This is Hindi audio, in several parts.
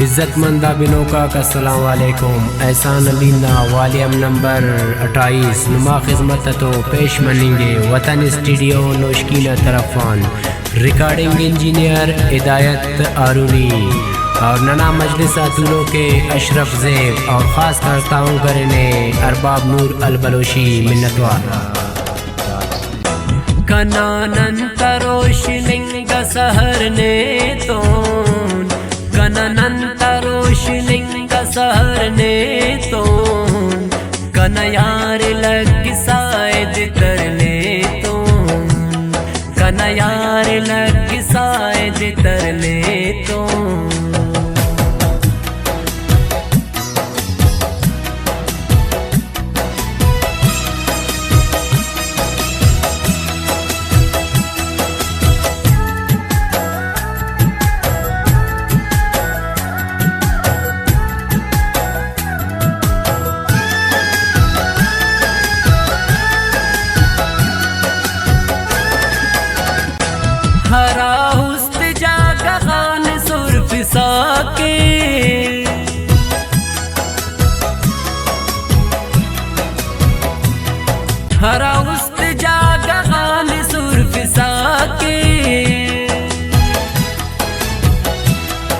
इज़्ज़तमंद बिनों का अस्सलाम वालेकुम। एहसान अलीना वॉल्यूम नंबर 28 नुमा खिदमत तो पेश मनेंगे वतन स्टूडियो नौशकीना तरफान। रिकॉर्डिंग इंजीनियर हिदायत आरूनी और नना मजलिस अतुलों के अशरफ ज़ेब और ख़ास करताओं करने अरबाब नूर अलबलोशी मिन्नतवार। कनानंत रोशनिंग सहर ने तो कनानंत रोशनिंग सहर ने तो कनयार लग सायद तरने तो कनयार लग सायद तरने तो हरा हुस्न जागा खान सुर्फ साके हरा हुस्न जागा खान सुर्फ साके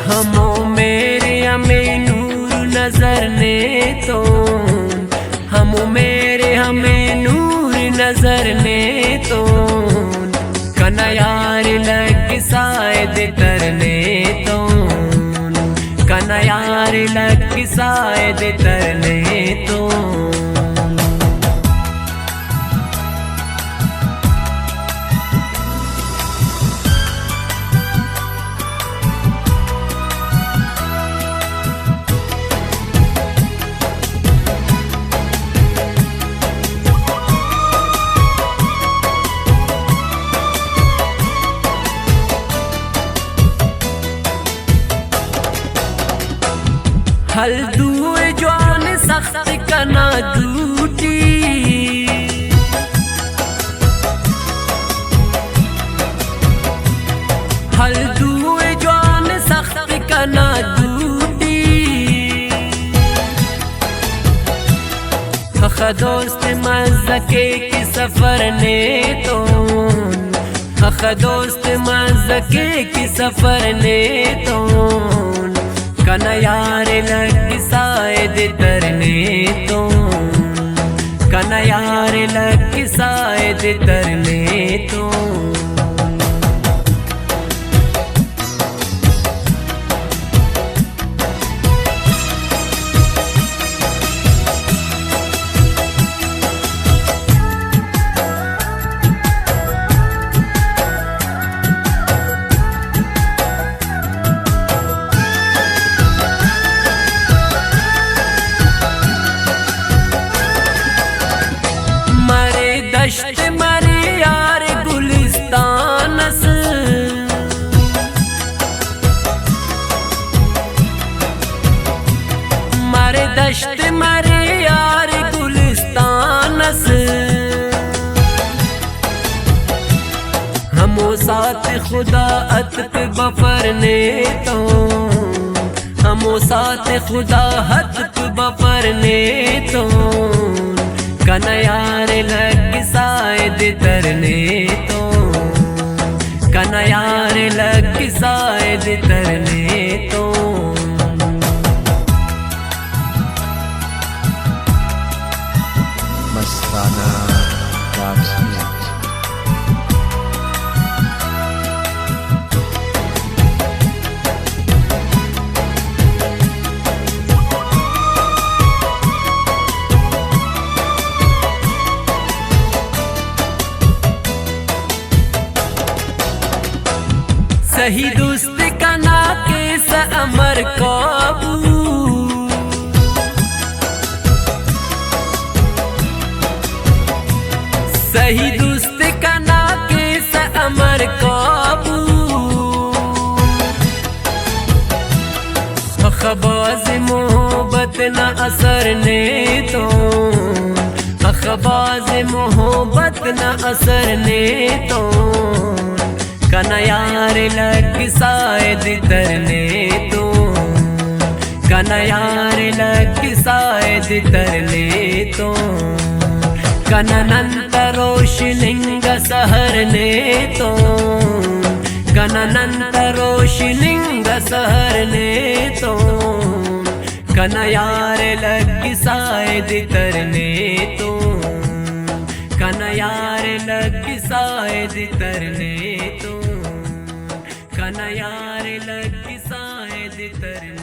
हमो मेरे हमें नूर नजर ने तो हमो मेरे हमें नूर नजर ने तो कनयार लग सायद तरने तो कनयार लग सायद तरने तो हल दुए जवान सख्त कना दूटी हल दुए जवान सख्त कना दूटी हख दोस्त मज़के के सफर ने तो हख दोस्त मज़के के सफर ने तो कनयार लग सायद तरने तो कनयार लग सायद तरने तो दश्त मरे यार गुलिस्तानस मरे दश्त मरे यार गुलिस्तानस हमो साथ खुदा अतक बफर ने तो हमो साथ खुदा हतक बफर ने तो कनयार लग सायद तरने तो कनयार लग सायद तरने तो मस्ताना सही दोस्त कना के अमर काबू सही दोस्त कना के अमर काबू अखबाज मोहब्बत न असर ने तो अखबाज मोहब्बत न असर ने तो कनयार लग सायद तरने तो कनयार लग सायद तरने तो कननंत रोशनिंग सहरने तो कननंत रोशनिंग सहरने तो कनयार लग सायद तरने तो कनयार लग सायद तरने तो कनयार लग सायद तरने